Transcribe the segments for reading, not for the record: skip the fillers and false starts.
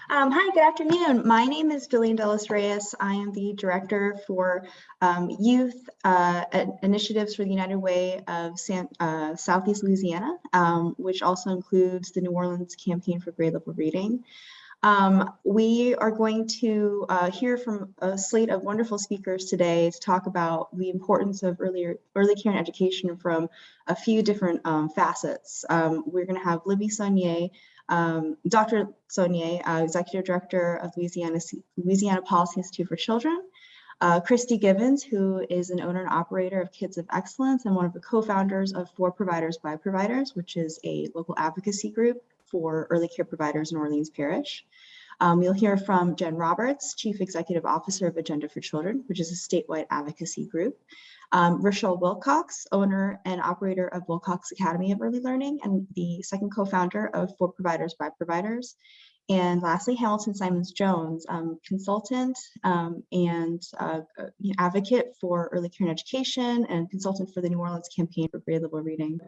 Hi, good afternoon. My name is Jillian Delis Reyes. I am the Director for Youth Initiatives for the United Way of Southeast Louisiana, which also includes the New Orleans Campaign for Grade Level Reading. We are going to hear from a slate of wonderful speakers today to talk about the importance of early care and education from a few different facets. We're going to have Libby Saunier, Dr. Saunier, Executive Director of Louisiana Policy Institute for Children, Christy Gibbs, who is an owner and operator of Kids of Excellence and one of the co-founders of For Providers by Providers, which is a local advocacy group for early care providers in Orleans Parish. You'll hear from Jen Roberts, Chief Executive Officer of Agenda for Children, which is a statewide advocacy group. Rochelle Wilcox, owner and operator of Wilcox Academy of Early Learning and the second co-founder of For Providers by Providers. And lastly, Hamilton Simons Jones, consultant and advocate for early care and education and consultant for the New Orleans Campaign for Grade Level Reading.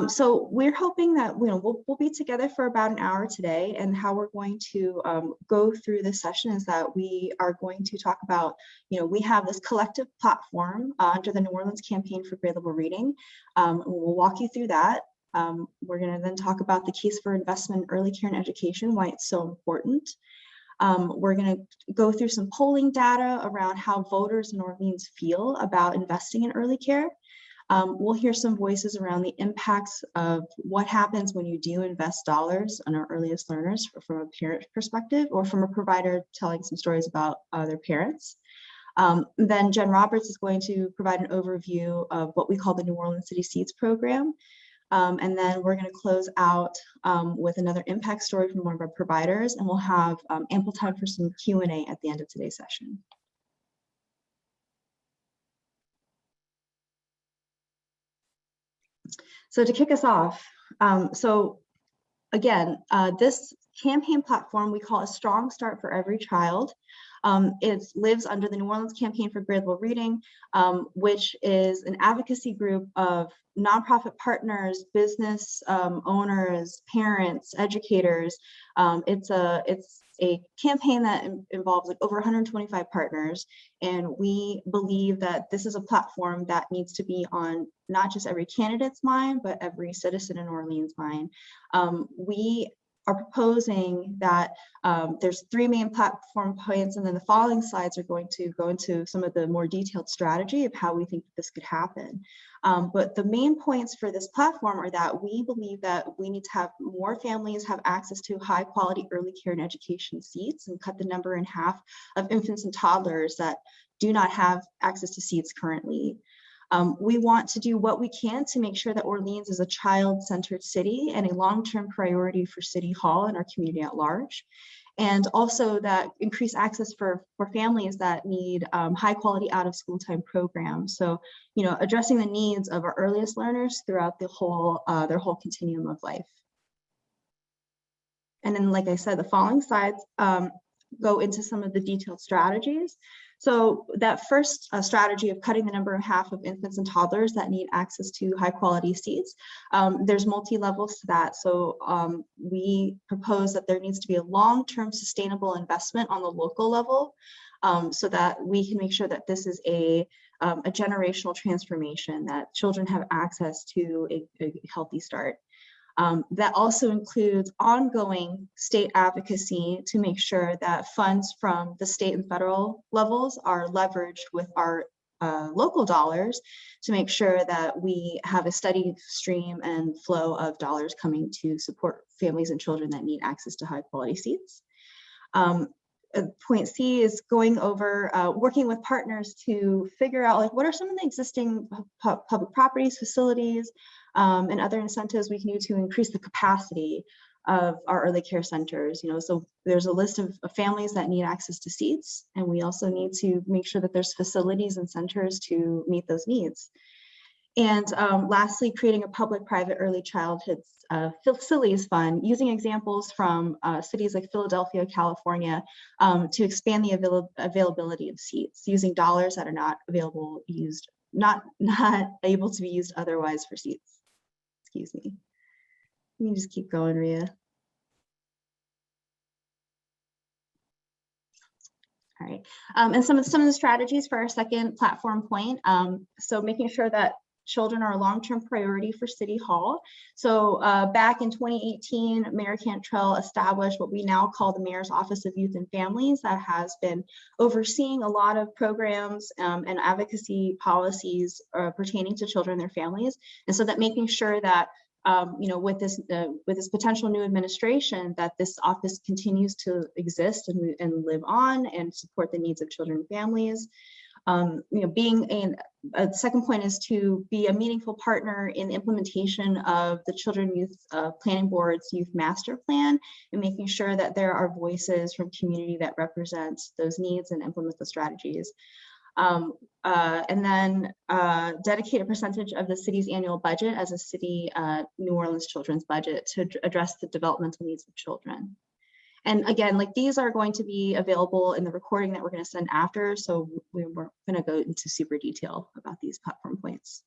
So we're hoping that we'll be together for about an hour today, and how we're going to go through this session is that we are going to talk about, we have this collective platform under the New Orleans Campaign for Grade Level Reading. We'll walk you through that. We're going to then talk about the case for investment in early care and education, why it's so important. We're going to go through some polling data around how voters in Orleans feel about investing in early care. We'll hear some voices around the impacts of what happens when you do invest dollars on our earliest learners from a parent perspective, or from a provider telling some stories about their parents. Then Jen Roberts is going to provide an overview of what we call the New Orleans City Seeds program. And then we're going to close out with another impact story from one of our providers, and we'll have ample time for some Q&A at the end of today's session. So to kick us off, again, this campaign platform we call A Strong Start for Every Child. It lives under the New Orleans Campaign for Grade Level Reading, which is an advocacy group of nonprofit partners, business owners, parents, educators. It's a campaign that involves like over 125 partners, and we believe that this is a platform that needs to be on not just every candidate's mind, but every citizen in Orleans' mind. We are proposing that there's three main platform points, and then the following slides are going to go into some of the more detailed strategy of how we think this could happen. But the main points for this platform are that we believe that we need to have more families have access to high quality early care and education seats, and cut the number in half of infants and toddlers that do not have access to seats currently. We want to do what we can to make sure that Orleans is a child-centered city and a long-term priority for City Hall and our community at large. And also that increased access for families that need high-quality out-of-school time programs. So, addressing the needs of our earliest learners throughout the whole their whole continuum of life. And then, like I said, the following slides go into some of the detailed strategies. So that first strategy of cutting the number in half of infants and toddlers that need access to high quality seats, there's multi-levels to that. So we propose that there needs to be a long-term sustainable investment on the local level, so that we can make sure that this is a generational transformation, that children have access to a healthy start. That also includes ongoing state advocacy to make sure that funds from the state and federal levels are leveraged with our local dollars to make sure that we have a steady stream and flow of dollars coming to support families and children that need access to high quality seats. Point C is going over working with partners to figure out what are some of the existing public properties, facilities, and other incentives we can use to increase the capacity of our early care centers. So there's a list of families that need access to seats, and we also need to make sure that there's facilities and centers to meet those needs. And lastly, creating a public-private early childhood facilities fund, using examples from cities like Philadelphia, California, to expand the availability of seats, using dollars that are not able to be used otherwise for seats. Excuse me. You can just keep going, Rhea. All right, and some of the strategies for our second platform point. So making sure that children are a long-term priority for City Hall. So back in 2018, Mayor Cantrell established what we now call the Mayor's Office of Youth and Families, that has been overseeing a lot of programs and advocacy policies pertaining to children and their families. And so that making sure that with this potential new administration, that this office continues to exist and live on and support the needs of children and families. A second point is to be a meaningful partner in the implementation of the Children Youth Planning Board's Youth Master Plan, and making sure that there are voices from community that represents those needs and implement the strategies. And then dedicate a percentage of the city's annual budget as a city New Orleans children's budget to address the developmental needs of children. And again, like, these are going to be available in the recording that we're going to send after, so we're going to go into super detail about these platform points.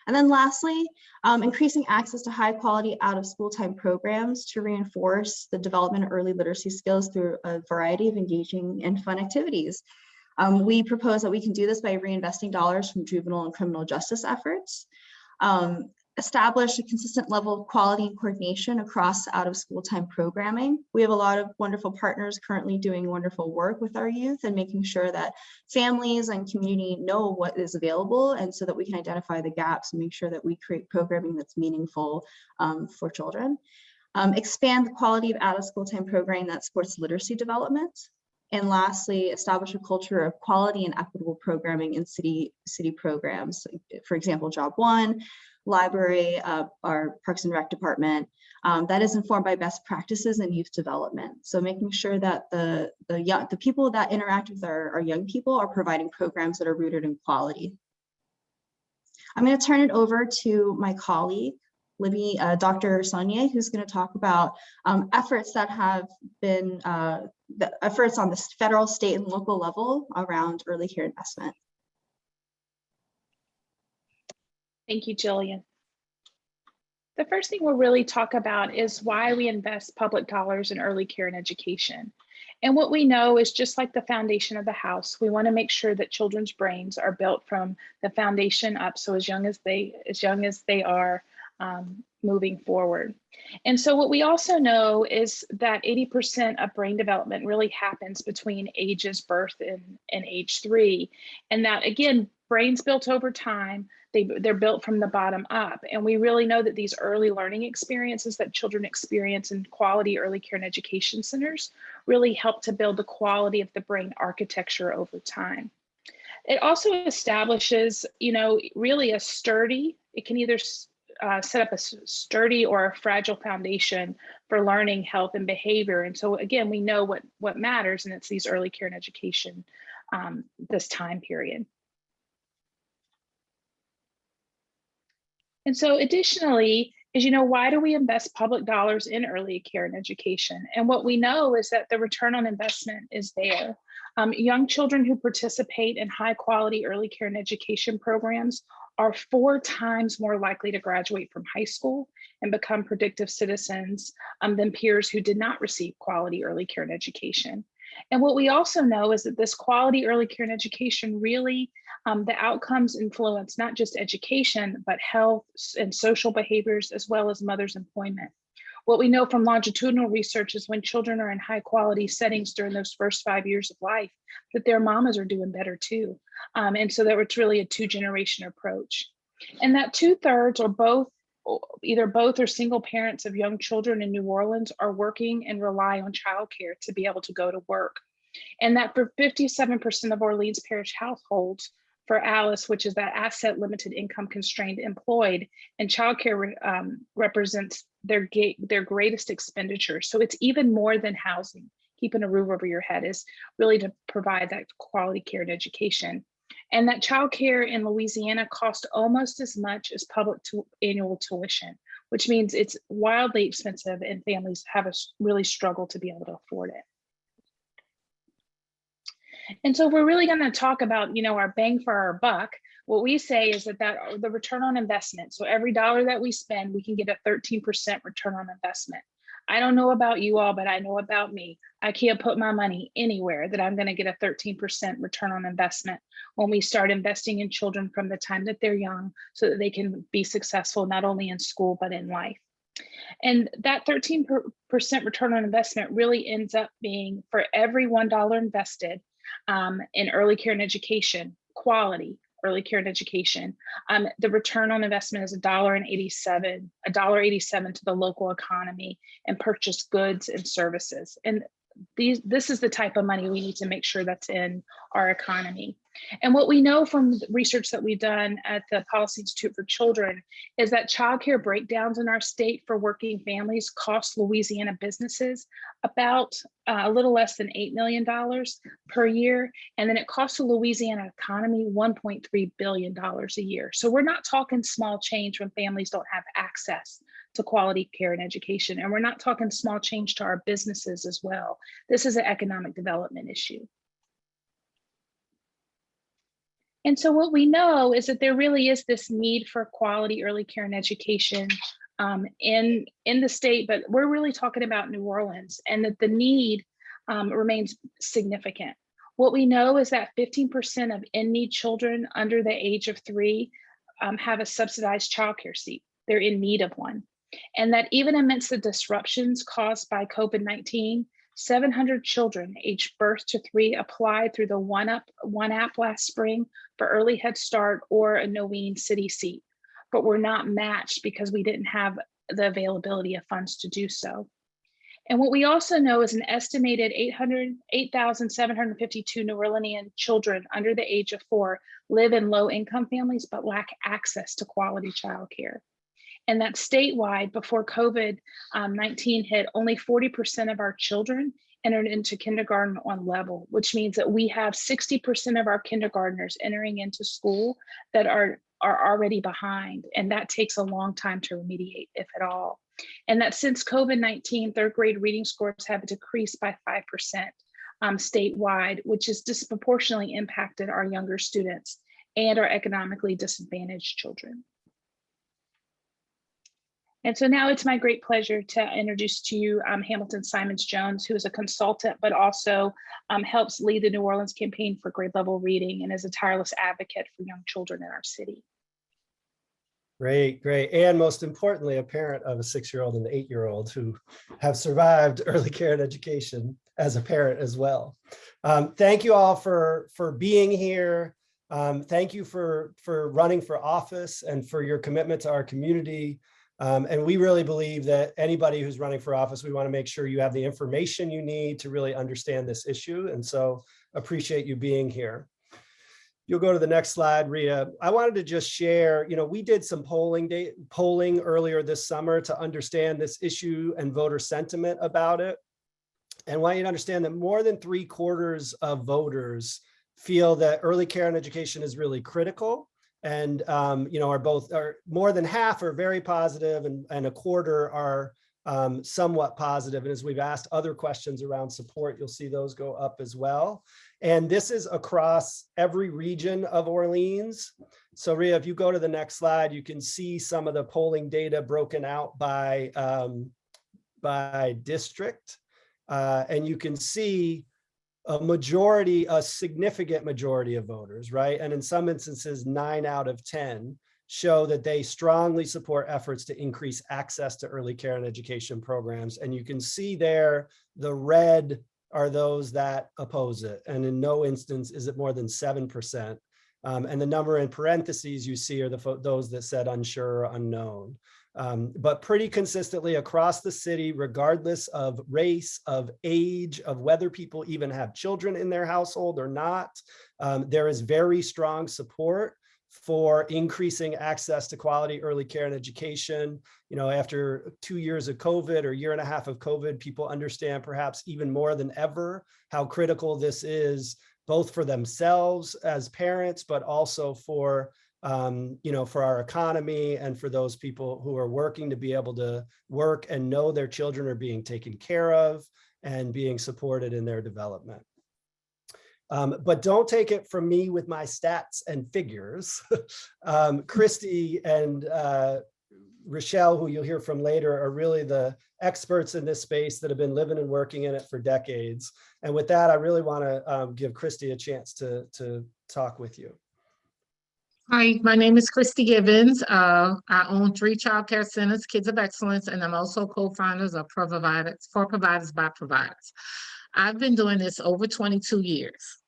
And then lastly, increasing access to high quality out of school time programs to reinforce the development of early literacy skills through a variety of engaging and fun activities. We propose that we can do this by reinvesting dollars from juvenile and criminal justice efforts. Establish a consistent level of quality and coordination across out of school time programming. We have a lot of wonderful partners currently doing wonderful work with our youth and making sure that families and community know what is available, and so that we can identify the gaps and make sure that we create programming that's meaningful for children. Expand the quality of out of school time programming that supports literacy development. And lastly, establish a culture of quality and equitable programming in city programs. For example, Job One, library, our Parks and Rec department, that is informed by best practices in youth development. So making sure that the people that interact with our young people are providing programs that are rooted in quality. I'm going to turn it over to my colleague, Libby, Dr. Saunier, who's going to talk about efforts that have been, the efforts on the federal, state, and local level around early care investment. Thank you, Jillian. The first thing we'll really talk about is why we invest public dollars in early care and education. And what we know is, just like the foundation of the house, we want to make sure that children's brains are built from the foundation up, so as young as they are moving forward. And so what we also know is that 80% of brain development really happens between ages birth and age 3. And that, again, brains built over time, they're built from the bottom up. And we really know that these early learning experiences that children experience in quality early care and education centers really help to build the quality of the brain architecture over time. It also establishes, really a sturdy, it can either set up a sturdy or a fragile foundation for learning, health, and behavior. And so again, we know what matters, and it's these early care and education, this time period. And so additionally, is, why do we invest public dollars in early care and education? And what we know is that the return on investment is there. Young children who participate in high quality early care and education programs are 4 times more likely to graduate from high school and become productive citizens than peers who did not receive quality early care and education. And what we also know is that this quality early care and education really, the outcomes influence not just education, but health and social behaviors, as well as mother's employment. What we know from longitudinal research is when children are in high quality settings during those first 5 years of life, that their mamas are doing better too. And so that it's really a 2-generation approach. And that 2/3 or either both or single parents of young children in New Orleans are working and rely on childcare to be able to go to work. And that for 57% of Orleans Parish households, for ALICE, which is that asset limited income constrained employed, and childcare represents their greatest expenditure. So it's even more than housing. Keeping a roof over your head is really to provide that quality care and education. And that childcare in Louisiana costs almost as much as public annual tuition, which means it's wildly expensive, and families have really struggled to be able to afford it. And so we're really going to talk about, our bang for our buck. What we say is that the return on investment. So every dollar that we spend, we can get a 13% return on investment. I don't know about you all, but I know about me. I can't put my money anywhere that I'm going to get a 13% return on investment when we start investing in children from the time that they're young so that they can be successful not only in school, but in life. And that 13% return on investment really ends up being, for every $1 invested in early care and education, quality early care and education, the return on investment is $1.87 to the local economy and purchase goods and services. And this is the type of money we need to make sure that's in our economy. And what we know from research that we've done at the Policy Institute for Children is that childcare breakdowns in our state for working families cost Louisiana businesses about a little less than $8 million per year. And then it costs the Louisiana economy $1.3 billion a year. So we're not talking small change when families don't have access to quality care and education. And we're not talking small change to our businesses as well. This is an economic development issue. And so what we know is that there really is this need for quality early care and education in the state, but we're really talking about New Orleans, and that the need remains significant. What we know is that 15% of in-need children under the age of 3 have a subsidized childcare seat. They're in need of one. And that even amidst the disruptions caused by COVID-19, 700 children aged birth to 3 applied through the One app last spring for early Head Start or a No-Wean city seat, but were not matched because we didn't have the availability of funds to do so. And what we also know is an estimated 8,752 New Orleanian children under the age of 4 live in low-income families but lack access to quality childcare. And that statewide, before COVID-19 hit, only 40% of our children entered into kindergarten on level, which means that we have 60% of our kindergartners entering into school that are already behind. And that takes a long time to remediate, if at all. And that since COVID-19, third grade reading scores have decreased by 5% statewide, which has disproportionately impacted our younger students and our economically disadvantaged children. And so now it's my great pleasure to introduce to you Hamilton Simons-Jones, who is a consultant, but also helps lead the New Orleans campaign for grade level reading and is a tireless advocate for young children in our city. Great, great. And most importantly, a parent of a 6-year-old and an 8-year-old who have survived early care and education as a parent as well. Thank you all for being here. Thank you for running for office and for your commitment to our community. And we really believe that anybody who's running for office, we want to make sure you have the information you need to really understand this issue. And so appreciate you being here. You'll go to the next slide, Rhea. I wanted to just share, we did some polling earlier this summer to understand this issue and voter sentiment about it. And I want you to understand that more than 3/4 of voters feel that early care and education is really critical. And are more than half are very positive, and 1/4 are somewhat positive. And as we've asked other questions around support, you'll see those go up as well. And this is across every region of Orleans. So Rhea, if you go to the next slide, you can see some of the polling data broken out by district. And you can see a significant majority of voters, right? And in some instances, 9 out of 10 show that they strongly support efforts to increase access to early care and education programs. And you can see there, the red are those that oppose it. And in no instance is it more than 7%. And the number in parentheses you see are those that said unsure or unknown. But pretty consistently across the city, regardless of race, of age, of whether people even have children in their household or not, there is very strong support for increasing access to quality early care and education. After 2 years of COVID or 1.5 years of COVID, people understand perhaps even more than ever how critical this is, both for themselves as parents, but also for our economy and for those people who are working to be able to work and know their children are being taken care of and being supported in their development. But don't take it from me with my stats and figures. Christy and Rochelle, who you'll hear from later, are really the experts in this space that have been living and working in it for decades. And with that, I really want to give Christy a chance to talk with you. Hi, my name is Christy Gibbs. I own 3 child care centers, Kids of Excellence, and I'm also co-founders of For Providers by Providers. I've been doing this over 22 years.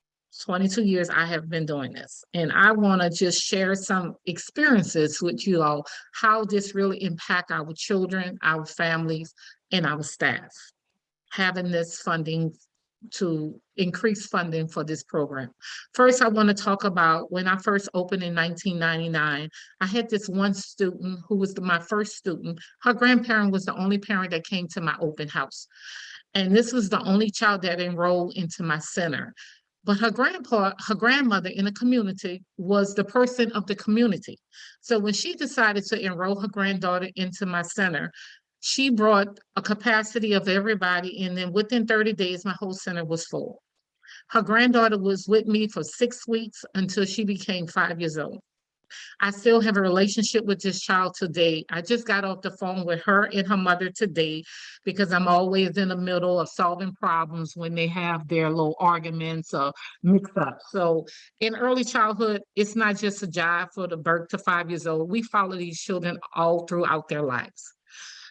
22 years I have been doing this. And I want to just share some experiences with you all, how this really impact our children, our families, and our staff, having this funding to increase funding for this program. First, I want to talk about when I first opened in 1999, I had this one student who was my first student. Her grandparent was the only parent that came to my open house. And this was the only child that enrolled into my center. But her grandmother in the community was the person of the community. So when she decided to enroll her granddaughter into my center, she brought a capacity of everybody, and then within 30 days, my whole center was full. Her granddaughter was with me for 6 weeks until she became 5 years old. I still have a relationship with this child today. I just got off the phone with her and her mother today because I'm always in the middle of solving problems when they have their little arguments or mix-ups. So in early childhood, it's not just a job for the birth to 5 years old. We follow these children all throughout their lives.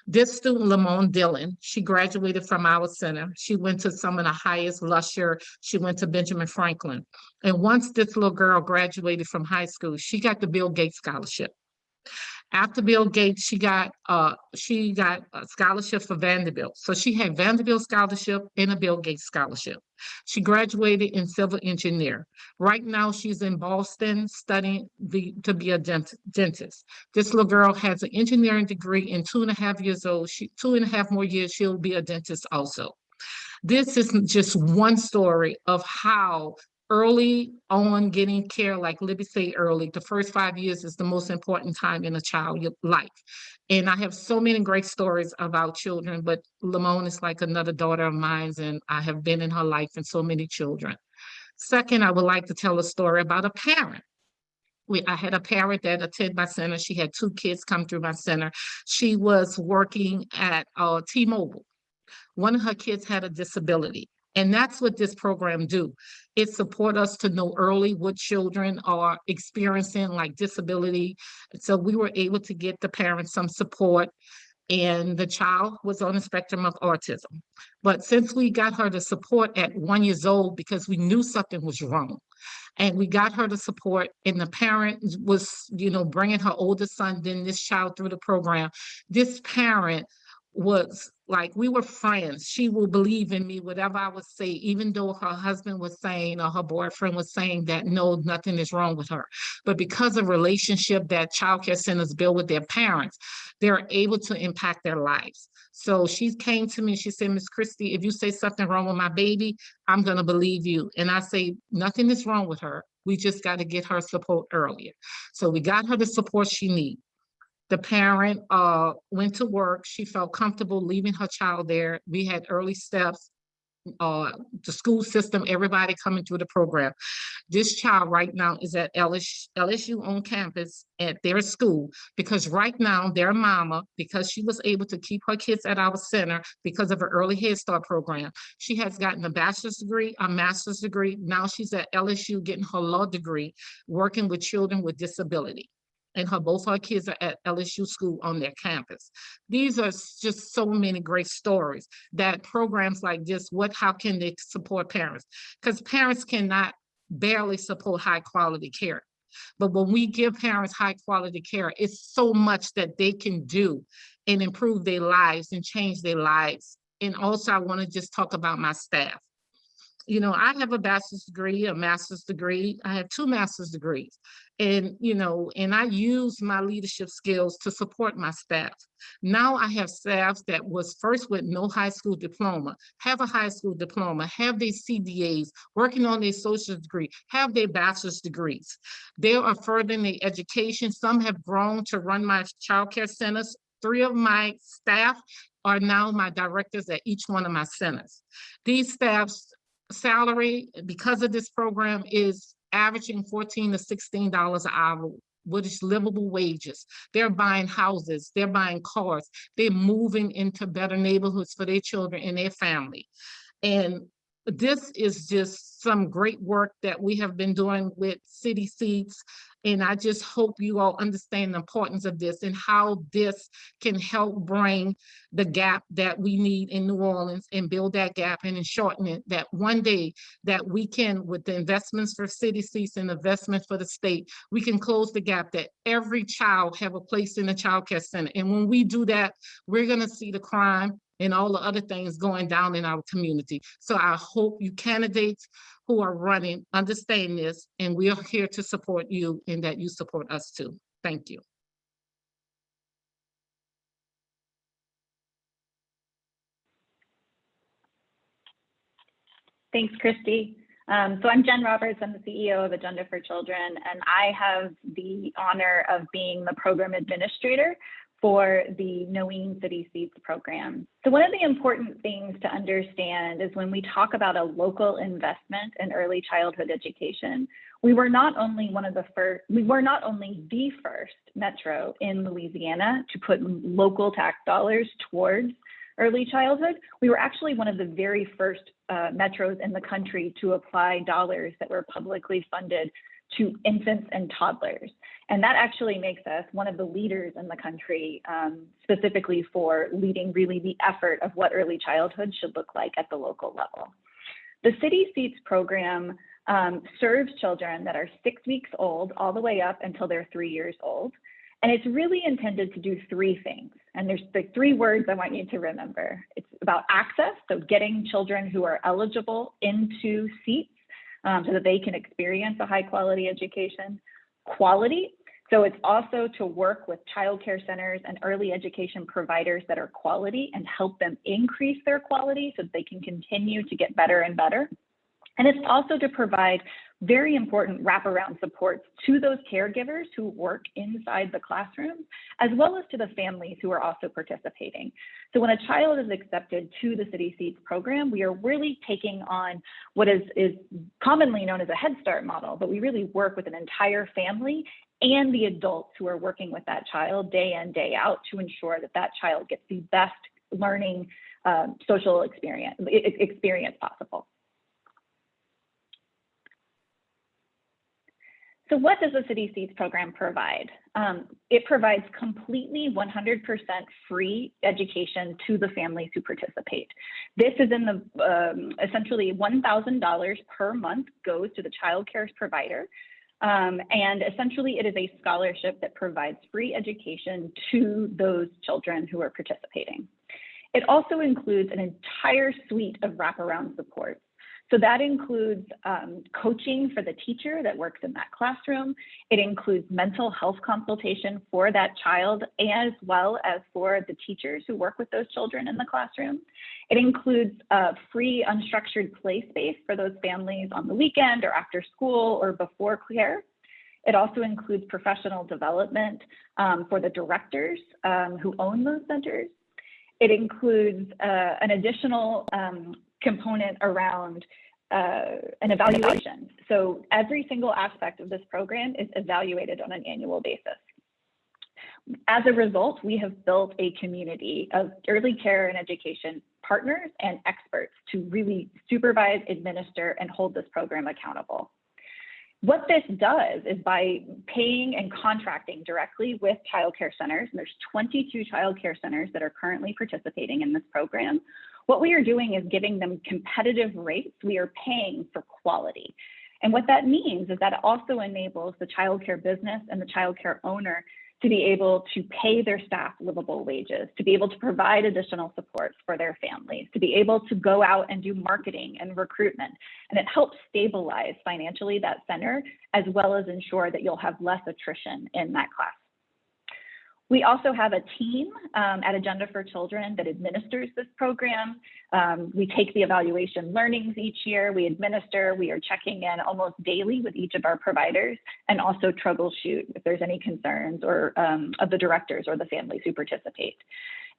This student, Lamone Dillon, she graduated from our center. She went to some of the highest Lusher. She went to Benjamin Franklin. And once this little girl graduated from high school, she got the Bill Gates Scholarship. After Bill Gates, she got a scholarship for Vanderbilt. So she had Vanderbilt scholarship and a Bill Gates scholarship. She graduated in civil engineer. Right now, she's in Boston studying to be a dentist. This little girl has an engineering degree and 2.5 years old. 2.5 more years, she'll be a dentist also. This is just one story of how early on getting care, like Libby said early, the first 5 years is the most important time in a child's life. And I have so many great stories about children, but Lamone is like another daughter of mine, and I have been in her life and so many children. Second, I would like to tell a story about a parent. I had a parent that attended my center. She had 2 kids come through my center. She was working at T-Mobile. One of her kids had a disability. And that's what this program do. It support us to know early what children are experiencing, like disability. So we were able to get the parents some support, and the child was on the spectrum of autism. But since we got her the support at 1 year old, because we knew something was wrong, and we got her the support, and the parent was, bringing her older son, then this child through the program, this parent was like, we were friends. She will believe in me, whatever I would say, even though her husband was saying, or her boyfriend was saying that, no, nothing is wrong with her. But because of relationship that childcare centers build with their parents, they're able to impact their lives. So she came to me, she said, Miss Christy, if you say something wrong with my baby, I'm gonna believe you. And I say, nothing is wrong with her. We just got to get her support earlier. So we got her the support she needs. The parent went to work. She felt comfortable leaving her child there. We had early steps, the school system, everybody coming through the program. This child right now is at LSU on campus at their school, because right now their mama, because she was able to keep her kids at our center because of her early Head Start program, she has gotten a bachelor's degree, a master's degree. Now she's at LSU getting her law degree, working with children with disability. And both her kids are at LSU school on their campus. These are just so many great stories that programs like this, how can they support parents? Because parents cannot barely support high quality care. But when we give parents high quality care, it's so much that they can do and improve their lives and change their lives. And also I want to just talk about my staff. I have a bachelor's degree, a master's degree. I have 2 master's degrees. And, and I use my leadership skills to support my staff. Now I have staff that was first with no high school diploma, have a high school diploma, have their CDAs, working on their associate's degree, have their bachelor's degrees. They are furthering their education. Some have grown to run my childcare centers. 3 of my staff are now my directors at each one of my centers. These staffs' salary, because of this program, is averaging $14 to $16 an hour what is livable wages. They're buying houses, they're buying cars, they're moving into better neighborhoods for their children and their family. And this is just some great work that we have been doing with City Seats. And I just hope you all understand the importance of this and how this can help bring the gap that we need in New Orleans and build that gap and shorten it, that one day that we can, with the investments for City Seats and investments for the state, we can close the gap that every child have a place in a child care center. And when we do that, we're gonna see the crime and all the other things going down in our community. So I hope you candidates who are running understand this, and we are here to support you and that you support us too. Thank you. Thanks, Christy. So I'm Jen Roberts, I'm the CEO of Agenda for Children, and I have the honor of being the program administrator for the Knowing City Seats program. So one of the important things to understand is when we talk about a local investment in early childhood education, we were not only the first metro in Louisiana to put local tax dollars towards early childhood. We were actually one of the very first metros in the country to apply dollars that were publicly funded to infants and toddlers. And that actually makes us one of the leaders in the country, specifically for leading really the effort of what early childhood should look like at the local level. The City Seats program serves children that are 6 weeks old all the way up until they're 3 years old. And it's really intended to do three things. And there's the three words I want you to remember. It's about access, so getting children who are eligible into seats so that they can experience a high quality education. Quality, so it's also to work with childcare centers and early education providers that are quality and help them increase their quality so that they can continue to get better and better. And it's also to provide very important wraparound supports to those caregivers who work inside the classroom, as well as to the families who are also participating. So when a child is accepted to the City Seats program, we are really taking on what is commonly known as a Head Start model, but we really work with an entire family and the adults who are working with that child day in, day out to ensure that that child gets the best learning social experience possible. So what does the City Seats program provide? It provides completely 100% free education to the families who participate. This is in the, essentially $1,000 per month goes to the child care provider. And essentially it is a scholarship that provides free education to those children who are participating. It also includes an entire suite of wraparound supports. So that includes coaching for the teacher that works in that classroom. It includes mental health consultation for that child, as well as for the teachers who work with those children in the classroom. It includes free unstructured play space for those families on the weekend or after school or before care. It also includes professional development for the directors who own those centers. It includes an additional component around an evaluation. So every single aspect of this program is evaluated on an annual basis. As a result, we have built a community of early care and education partners and experts to really supervise, administer, and hold this program accountable. What this does is by paying and contracting directly with childcare centers, and there's 22 childcare centers that are currently participating in this program. What we are doing is giving them competitive rates. We are paying for quality. And what that means is that it also enables the childcare business and the childcare owner to be able to pay their staff livable wages, to be able to provide additional supports for their families, to be able to go out and do marketing and recruitment. And it helps stabilize financially that center, as well as ensure that you'll have less attrition in that class. We also have a team at Agenda for Children that administers this program. We take the evaluation learnings each year, we administer, we are checking in almost daily with each of our providers, and also troubleshoot if there's any concerns or of the directors or the families who participate.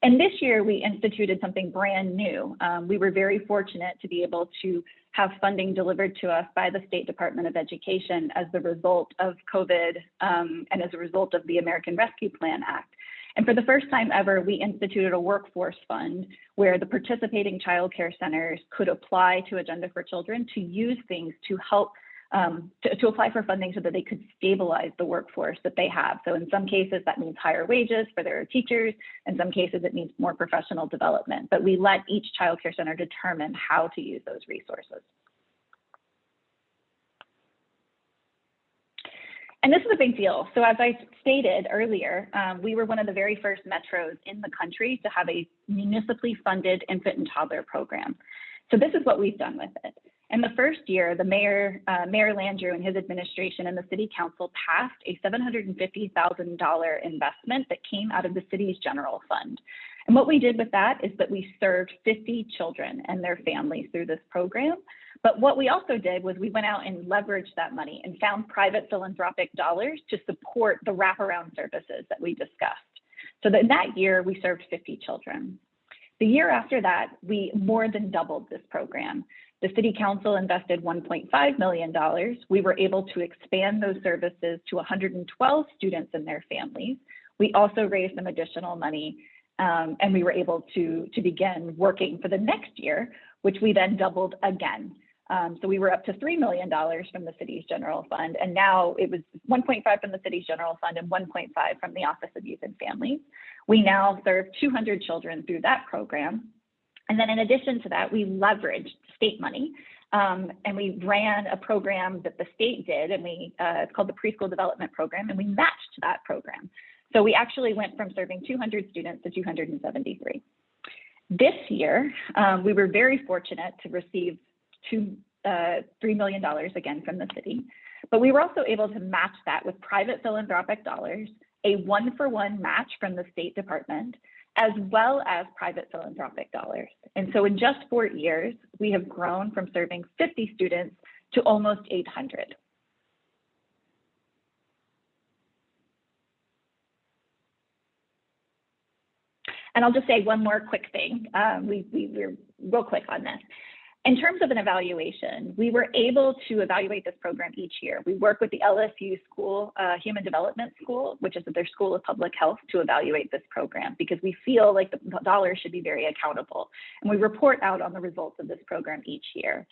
And this year we instituted something brand new. We were very fortunate to be able to have funding delivered to us by the State Department of Education as the result of COVID and as a result of the American Rescue Plan Act. And for the first time ever, we instituted a workforce fund where the participating child care centers could apply to Agenda for Children to use things to help to apply for funding so that they could stabilize the workforce that they have. So in some cases, that means higher wages for their teachers. In some cases, it means more professional development. But we let each child care center determine how to use those resources. And this is a big deal. So as I stated earlier, we were one of the very first metros in the country to have a municipally funded infant and toddler program. So this is what we've done with it. In the first year, the Mayor Landrieu and his administration and the City Council passed a $750,000 investment that came out of the city's general fund. And what we did with that is that we served 50 children and their families through this program. But what we also did was we went out and leveraged that money and found private philanthropic dollars to support the wraparound services that we discussed. So that in that year, we served 50 children. The year after that, we more than doubled this program. The City Council invested $1.5 million. We were able to expand those services to 112 students and their families. We also raised some additional money, and we were able to begin working for the next year, which we then doubled again. So we were up to $3 million from the city's general fund, and now it was 1.5 from the city's general fund and 1.5 from the Office of Youth and Families. We now serve 200 children through that program. And then in addition to that, we leveraged state money and we ran a program that the state did, and it's called the Preschool Development Program, and we matched that program. So we actually went from serving 200 students to 273. This year, we were very fortunate to receive $3 million again from the city, but we were also able to match that with private philanthropic dollars, a one-for-one match from the State Department, as well as private philanthropic dollars. And so in just 4 years, we have grown from serving 50 students to almost 800. And I'll just say one more quick thing. We're real quick on this. In terms of an evaluation, we were able to evaluate this program each year. We work with the LSU School, Human Development School, which is their School of Public Health, to evaluate this program because we feel like the dollars should be very accountable. And we report out on the results of this program each year.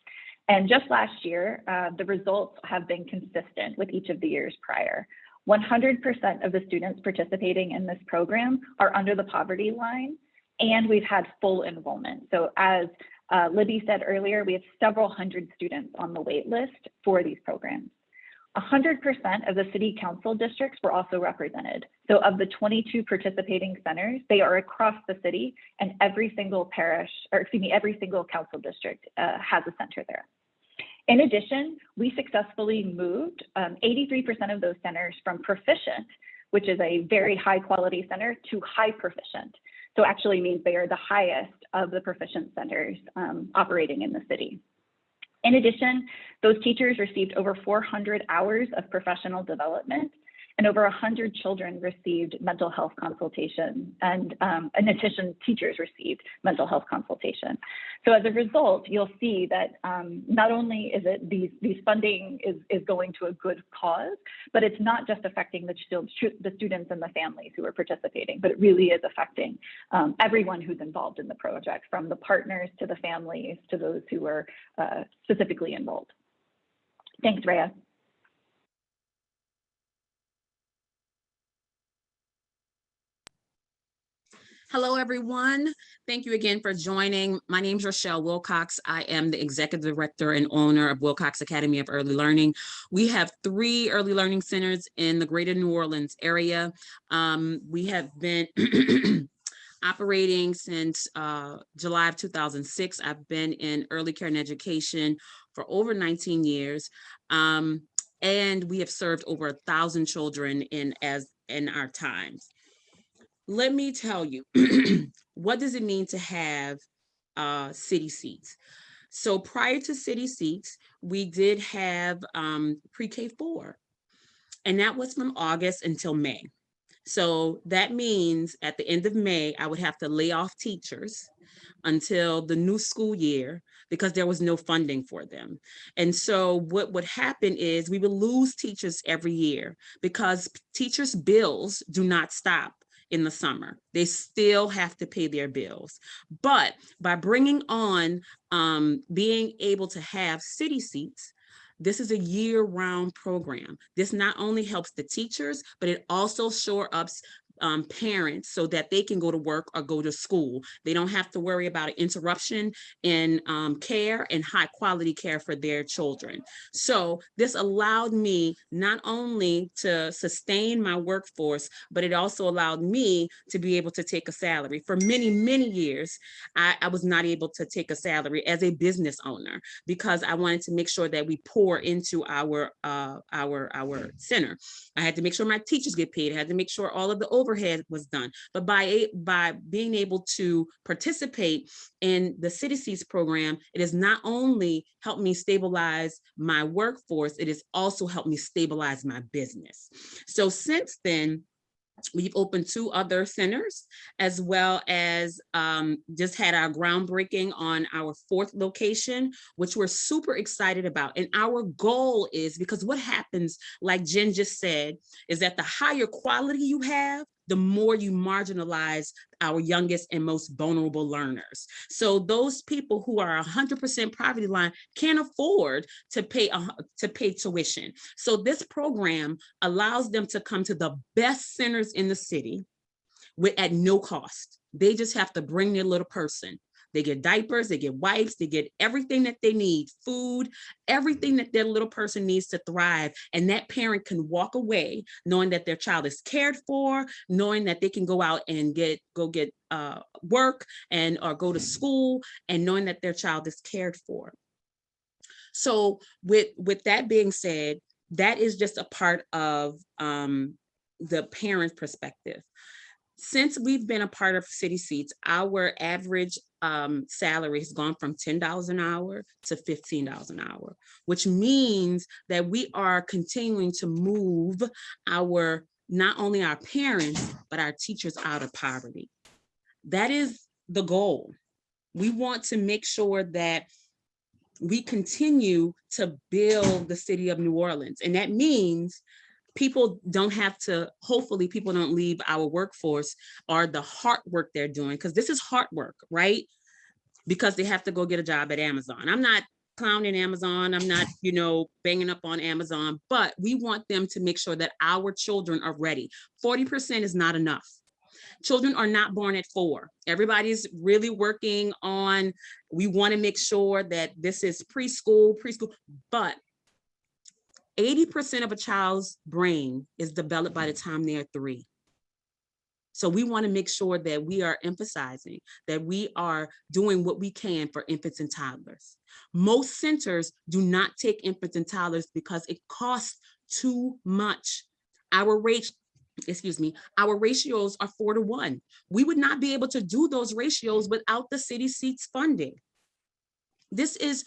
And just last year, the results have been consistent with each of the years prior. 100% of the students participating in this program are under the poverty line, and we've had full enrollment. So as Libby said earlier, we have several hundred students on the wait list for these programs. 100% of the city council districts were also represented. So of the 22 participating centers, they are across the city, and every single parish, or excuse me, every single council district has a center there. In addition, we successfully moved 83% of those centers from proficient, which is a very high quality center, to high proficient. So actually means they are the highest of the proficient centers operating in the city. In addition, those teachers received over 400 hours of professional development, and over 100 children received mental health consultation, and in addition, teachers received mental health consultation. So as a result, you'll see that not only is it these funding is going to a good cause, but it's not just affecting the students and the families who are participating, but it really is affecting everyone who's involved in the project, from the partners to the families to those who are specifically enrolled. Thanks, Rhea. Hello, everyone. Thank you again for joining. My name is Rochelle Wilcox. I am the Executive Director and owner of Wilcox Academy of Early Learning. We have 3 early learning centers in the greater New Orleans area. We have been operating since July of 2006. I've been in early care and education for over 19 years. And we have served over 1,000 children in our times. Let me tell you, what does it mean to have city seats? So prior to city seats, we did have pre-K4, and that was from August until May. So that means at the end of May, I would have to lay off teachers until the new school year because there was no funding for them. And so what would happen is we would lose teachers every year because teachers' bills do not stop in the summer. They still have to pay their bills. But by bringing on being able to have city seats, this is a year-round program. This not only helps the teachers, but it also shore ups parents so that they can go to work or go to school. They don't have to worry about an interruption in care and high quality care for their children. So this allowed me not only to sustain my workforce, but it also allowed me to be able to take a salary. For many, many years, I was not able to take a salary as a business owner because I wanted to make sure that we pour into our center. I had to make sure my teachers get paid. I had to make sure all of the overhead was done. But by being able to participate in the City Seats program, it has not only helped me stabilize my workforce, it has also helped me stabilize my business. So since then, we've opened 2 other centers, as well as just had our groundbreaking on our 4th location, which we're super excited about. And our goal is, because what happens, like Jen just said, is that the higher quality you have, the more you marginalize our youngest and most vulnerable learners. So those people who are 100% poverty line can't afford to pay tuition. So this program allows them to come to the best centers in the city at no cost. They just have to bring their little person. They get diapers, they get wipes, they get everything that they need, food, everything that their little person needs to thrive. And that parent can walk away knowing that their child is cared for, knowing that they can go out and go get work or go to school, and knowing that their child is cared for. So with that being said, that is just a part of the parent perspective. Since we've been a part of City Seats, our average salary has gone from $10 an hour to $15 an hour, which means that we are continuing to move not only our parents, but our teachers out of poverty. That is the goal. We want to make sure that we continue to build the city of New Orleans. And that means hopefully people don't leave our workforce or the hard work they're doing, because this is hard work, right? Because they have to go get a job at Amazon. I'm not clowning Amazon. I'm not, banging up on Amazon, but we want them to make sure that our children are ready. 40% is not enough. Children are not born at 4. Everybody's really working on, we want to make sure that this is preschool, but 80% of a child's brain is developed by the time they are 3. So we want to make sure that we are emphasizing that we are doing what we can for infants and toddlers. Most centers do not take infants and toddlers because it costs too much. Our ratios are 4 to 1. We would not be able to do those ratios without the City Seats funding. This is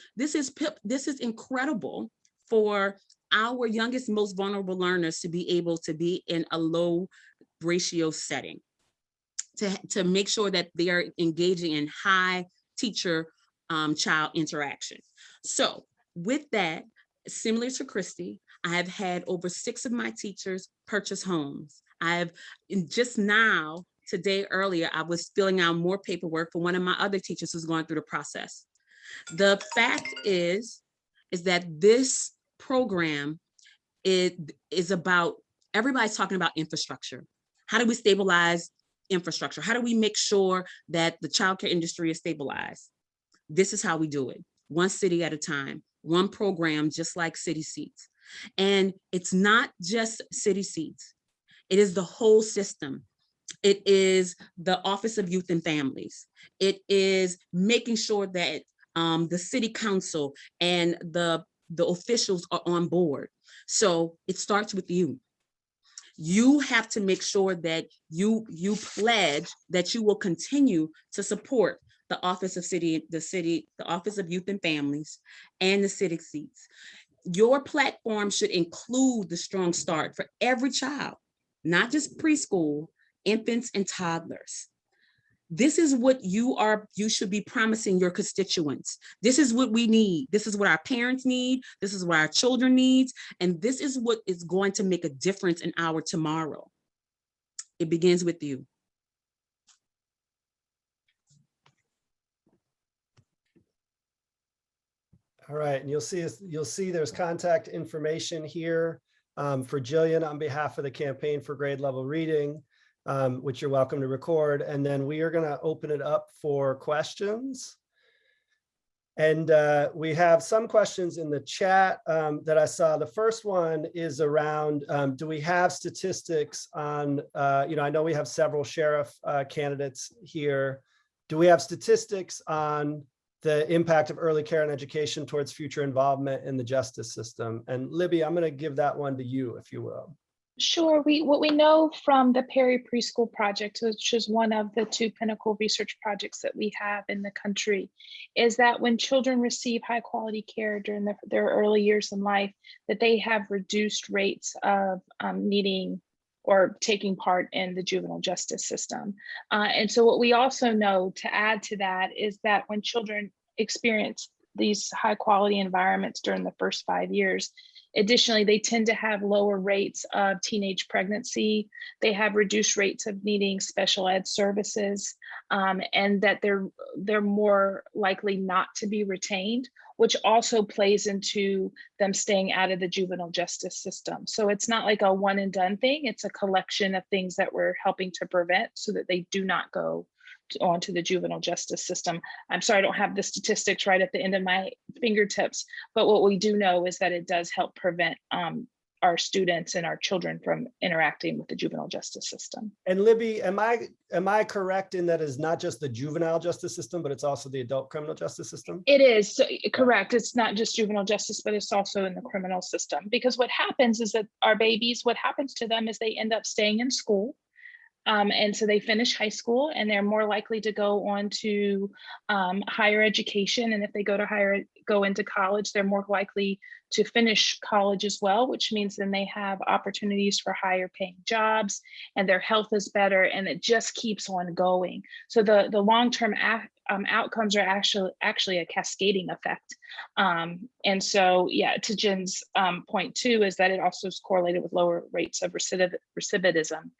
incredible for our youngest, most vulnerable learners to be able to be in a low ratio setting, to make sure that they are engaging in high teacher-child interaction. So with that, similar to Christy, I have had over 6 of my teachers purchase homes. Just now, today earlier, I was filling out more paperwork for one of my other teachers who's going through the process. The fact is that this program is about, everybody's talking about infrastructure. How do we stabilize infrastructure? How do we make sure that the childcare industry is stabilized? This is how we do it. One city at a time, one program, just like City Seats. And it's not just City Seats. It is the whole system. It is the Office of Youth and Families. It is making sure that the city council and the officials are on board. So it starts with you. You have to make sure that you pledge that you will continue to support the Office of Youth and Families and the City Seats. Your platform should include the Strong Start for every child, not just preschool, infants and toddlers. This is what you should be promising your constituents. This is what we need. This is what our parents need. This is what our children need. And this is what is going to make a difference in our tomorrow. It begins with you. All right, and you'll see there's contact information here for Jillian on behalf of the Campaign for Grade Level Reading, which you're welcome to record. And then we are going to open it up for questions. And we have some questions in the chat that I saw. The first one is around, do we have statistics on, I know we have several sheriff candidates here. Do we have statistics on the impact of early care and education towards future involvement in the justice system? And Libby, I'm going to give that one to you, if you will. Sure. What we know from the Perry Preschool Project, which is one of the 2 pinnacle research projects that we have in the country, is that when children receive high quality care during their early years in life, that they have reduced rates of needing or taking part in the juvenile justice system. And so what we also know, to add to that, is that when children experience these high quality environments during the first 5 years, additionally, they tend to have lower rates of teenage pregnancy. They have reduced rates of needing special ed services, and that they're more likely not to be retained, which also plays into them staying out of the juvenile justice system. So it's not like a one and done thing. It's a collection of things that we're helping to prevent so that they do not go onto the juvenile justice system. I'm sorry, I don't have the statistics right at the end of my fingertips, but what we do know is that it does help prevent our students and our children from interacting with the juvenile justice system. And Libby, am I correct in that it's not just the juvenile justice system, but it's also the adult criminal justice system? It is, so, correct. It's not just juvenile justice, but it's also in the criminal system. Because what happens is that our babies, what happens to them is they end up staying in school. And so they finish high school and they're more likely to go on to higher education. And if they go into college, they're more likely to finish college as well, which means then they have opportunities for higher paying jobs and their health is better, and it just keeps on going. So the long-term outcomes are actually a cascading effect. And so, yeah, to Jen's point too, is that it also is correlated with lower rates of recidivism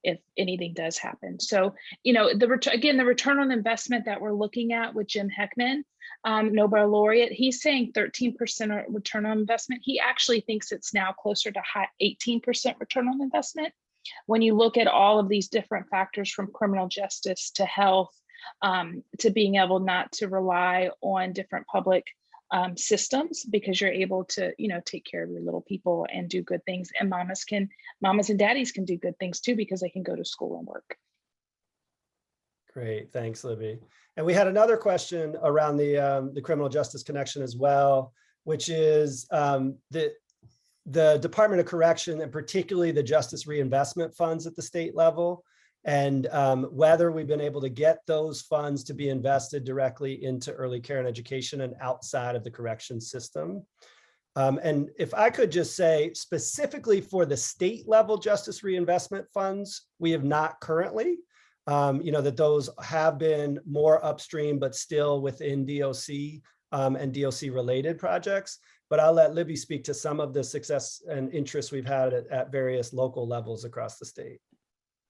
if anything does happen. So, again, the return on investment that we're looking at with Jim Heckman, Nobel laureate, he's saying 13% return on investment. He actually thinks it's now closer to 18% return on investment. When you look at all of these different factors, from criminal justice to health, to being able not to rely on different public systems, because you're able to, take care of your little people and do good things. And mamas and daddies can do good things too, because they can go to school and work. Great, thanks, Libby. And we had another question around the criminal justice connection as well, which is the Department of Correction, and particularly the Justice Reinvestment Funds at the state level, and whether we've been able to get those funds to be invested directly into early care and education and outside of the correction system. And if I could just say, specifically for the state level justice reinvestment funds, we have not currently, that those have been more upstream, but still within DOC and DOC related projects. But I'll let Libby speak to some of the success and interest we've had at various local levels across the state.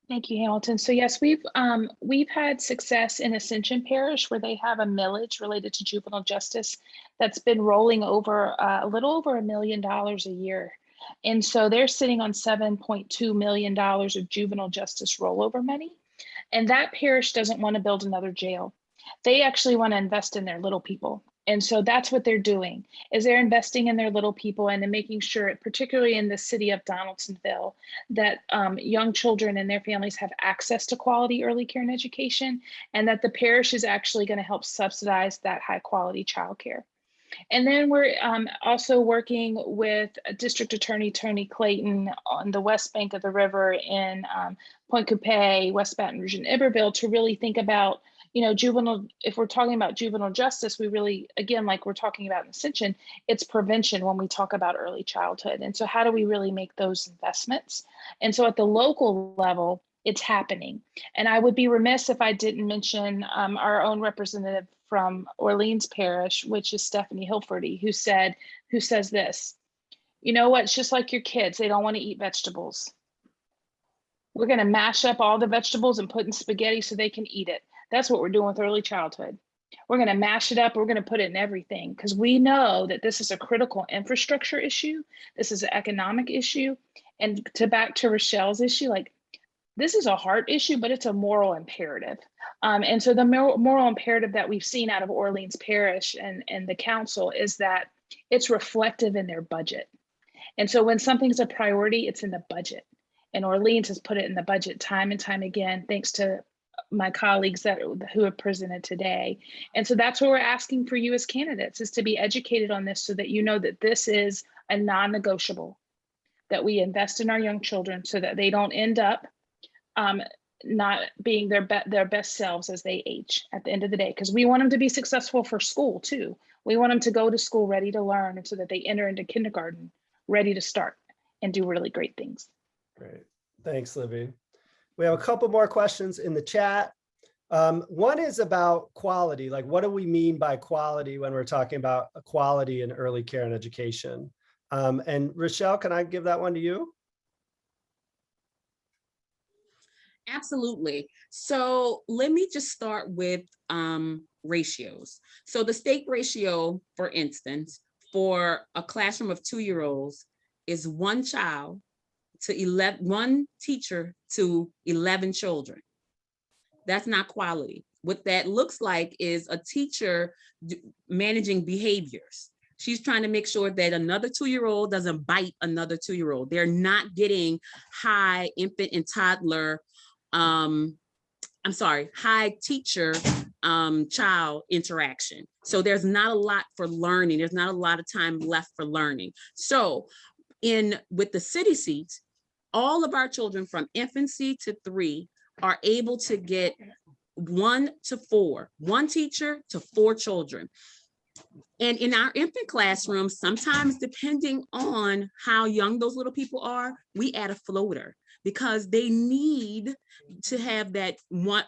Thank you, Hamilton. So yes, we've had success in Ascension Parish, where they have a millage related to juvenile justice that's been rolling over a little over $1 million a year. And so they're sitting on $7.2 million of juvenile justice rollover money. And that parish doesn't want to build another jail. They actually want to invest in their little people. And so that's what they're doing, is they're investing in their little people and making sure, particularly in the city of Donaldsonville, that young children and their families have access to quality early care and education, and that the parish is actually going to help subsidize that high quality childcare. And then we're also working with District Attorney Tony Clayton on the west bank of the river in Point Coupé, West Baton Rouge, and Iberville, to really think about, juvenile, if we're talking about juvenile justice, we really, again, like we're talking about in Ascension, it's prevention when we talk about early childhood. And so how do we really make those investments? And so at the local level, It's happening. And I would be remiss if I didn't mention our own representative from Orleans Parish, which is Stephanie Hilferty, who says this, you know what, it's just like your kids, they don't want to eat vegetables. We're going to mash up all the vegetables and put in spaghetti so they can eat it. That's what we're doing with early childhood. We're going to mash it up. We're going to put it in everything because we know that this is a critical infrastructure issue. This is an economic issue. And back to Rochelle's issue, like this is a heart issue, but it's a moral imperative. And so the moral imperative that we've seen out of Orleans Parish and the council is that it's reflective in their budget. And so when something's a priority, it's in the budget. And Orleans has put it in the budget time and time again, thanks to my colleagues who have presented today. And so that's what we're asking for you as candidates, is to be educated on this so that you know that this is a non-negotiable, that we invest in our young children so that they don't end up not being their best selves as they age at the end of the day, because we want them to be successful for school too. We want them to go to school ready to learn, and so that they enter into kindergarten ready to start and do really great things. Great. Thanks, Libby. We have a couple more questions in the chat. One is about quality. Like, what do we mean by quality when we're talking about equality in early care and education? And Rochelle, can I give that one to you? Absolutely. So let me just start with ratios. So the state ratio, for instance, for a classroom of 2-year-olds is one teacher to 11 children. That's not quality. What that looks like is a teacher managing behaviors. She's trying to make sure that another 2-year-old doesn't bite another 2-year-old. They're not getting high infant and toddler, high teacher child interaction. So there's not a lot for learning. There's not a lot of time left for learning. So with the city seats, all of our children from infancy to 3 are able to get 1 to 4, 1 teacher to 4 children. And in our infant classrooms, sometimes depending on how young those little people are, we add a floater, because they need to have that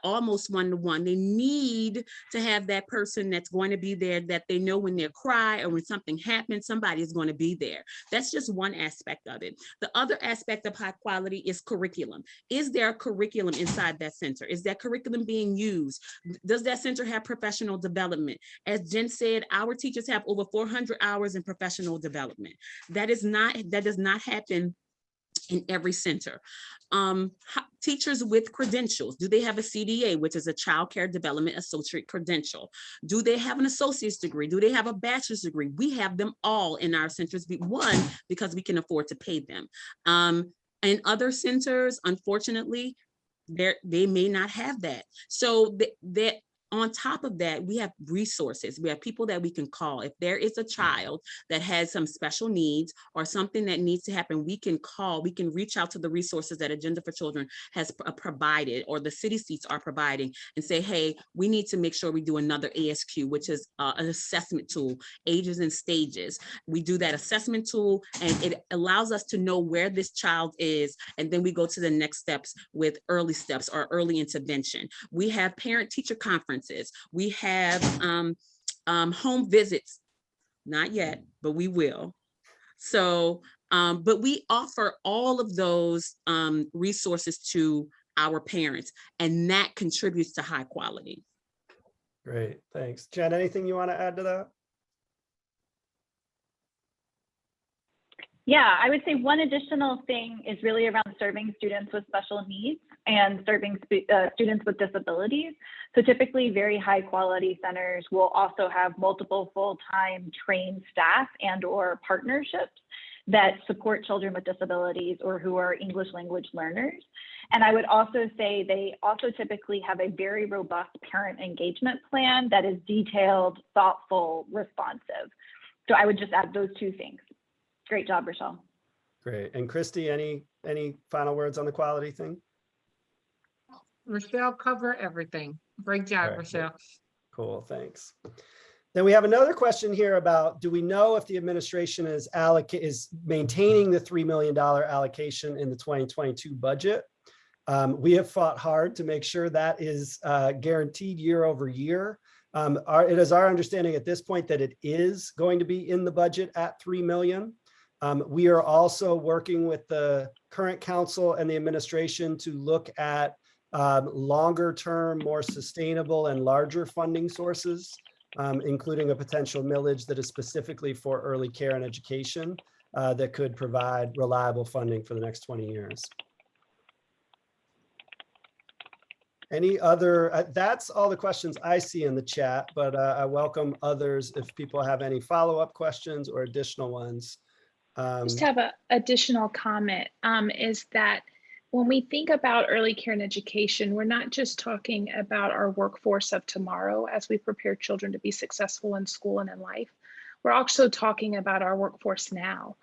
almost 1-to-1. They need to have that person that's going to be there, that they know when they cry or when something happens, somebody is going to be there. That's just one aspect of it. The other aspect of high quality is curriculum. Is there a curriculum inside that center? Is that curriculum being used? Does that center have professional development? As Jen said, our teachers have over 400 hours in professional development. That does not happen in every center. Teachers with credentials, do they have a CDA, which is a Child Care Development Associate credential? Do they have an associate's degree? Do they have a bachelor's degree? We have them all in our centers, one, because we can afford to pay them. In other centers, unfortunately, they may not have that. So that on top of that, we have resources. We have people that we can call. If there is a child that has some special needs or something that needs to happen, we can call, we can reach out to the resources that Agenda for Children has provided, or the city seats are providing, and say, hey, we need to make sure we do another ASQ, which is an assessment tool, ages and stages. We do that assessment tool, and it allows us to know where this child is, and then we go to the next steps with early steps or early intervention. We have parent-teacher conferences. We have home visits, not yet, but we will. So, but we offer all of those resources to our parents, and that contributes to high quality. Great, thanks. Jen, anything you want to add to that? Yeah, I would say one additional thing is really around serving students with special needs and serving students with disabilities. So typically very high quality centers will also have multiple full-time trained staff and or partnerships that support children with disabilities or who are English language learners. And I would also say they also typically have a very robust parent engagement plan that is detailed, thoughtful, responsive. So I would just add those 2 things. Great job, Rochelle. Great. And Christy, any final words on the quality thing? Rochelle covered everything. Great job, Right. Rochelle. Cool, thanks. Then we have another question here about, do we know if the administration is maintaining the $3 million allocation in the 2022 budget? We have fought hard to make sure that is guaranteed year over year. It is our understanding at this point that it is going to be in the budget at $3 million. We are also working with the current council and the administration to look at longer term, more sustainable and larger funding sources, including a potential millage that is specifically for early care and education that could provide reliable funding for the next 20 years. Any other, that's all the questions I see in the chat, but I welcome others if people have any follow-up questions or additional ones. Just have an additional comment, is that when we think about early care and education, we're not just talking about our workforce of tomorrow as we prepare children to be successful in school and in life. We're also talking about our workforce now.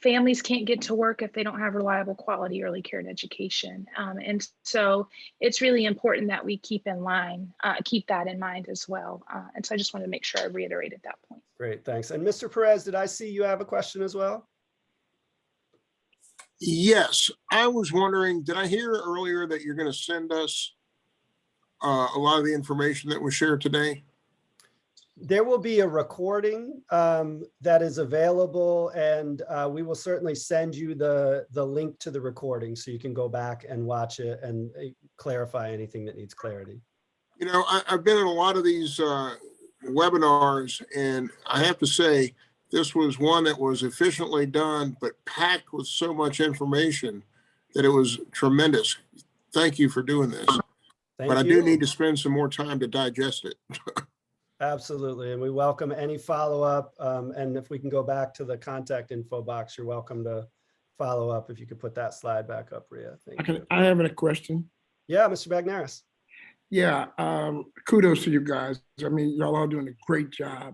Families can't get to work if they don't have reliable quality early care and education. And so it's really important that we keep that in mind as well. And so I just wanted to make sure I reiterated that point. Great, thanks. And Mr. Perez, did I see you have a question as well? Yes, I was wondering, did I hear earlier that you're going to send us a lot of the information that was shared today? There will be a recording that is available, and we will certainly send you the link to the recording so you can go back and watch it and clarify anything that needs clarity. You know, I've been in a lot of these webinars, and I have to say, this was one that was efficiently done, but packed with so much information that it was tremendous. Thank you for doing this. But I do need to spend some more time to digest it. Absolutely. And we welcome any follow-up. And if we can go back to the contact info box, you're welcome to follow up. If you could put that slide back up, Rhea. I have a question. Yeah, Mr. Bagnaris. Yeah, kudos to you guys. I mean, y'all are doing a great job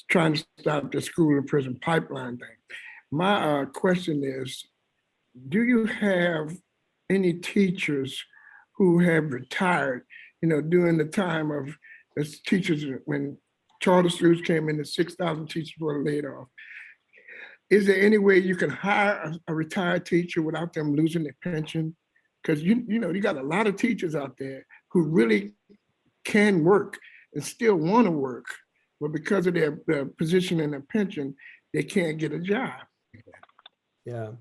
trying to stop the school and prison pipeline thing. My question is, do you have any teachers who have retired, you know, during the time of as teachers, when charter schools came in, the 6,000 teachers were laid off? Is there any way you can hire a retired teacher without them losing their pension? Because you know, you got a lot of teachers out there who really can work and still want to work, but because of their position and their pension, they can't get a job. Yeah.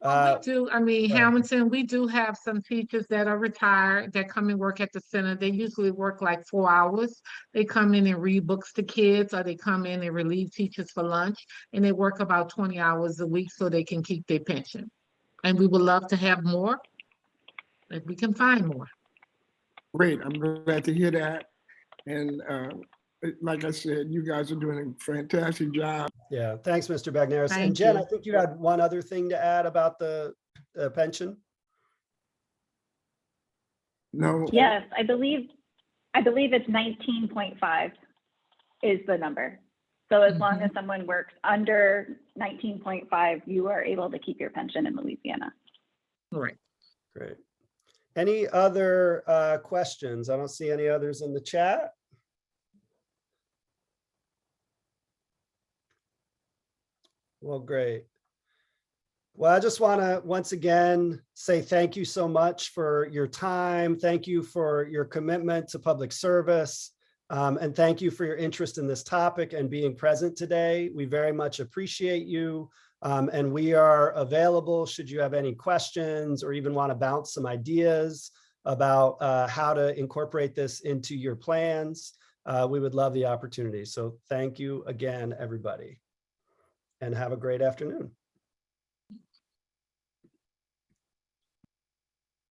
We do, I mean, Hamilton, we do have some teachers that are retired that come and work at the center. They usually work like 4 hours. They come in and read books to kids, or they come in and relieve teachers for lunch, and they work about 20 hours a week so they can keep their pension. And we would love to have more if we can find more. Great, I'm glad to hear that. And like I said, you guys are doing a fantastic job. Yeah, thanks, Mr. Bagnaris. Thank And Jen, you. I think you had one other thing to add about the pension. No. Yes, I believe it's 19.5 is the number. So as long as someone works under 19.5, you are able to keep your pension in Louisiana. Right. Great. Any other questions? I don't see any others in the chat. Well, great. Well, I just want to once again say thank you so much for your time. Thank you for your commitment to public service. And thank you for your interest in this topic and being present today. We very much appreciate you. And we are available should you have any questions or even want to bounce some ideas about how to incorporate this into your plans. We would love the opportunity. So thank you again, everybody. And have a great afternoon.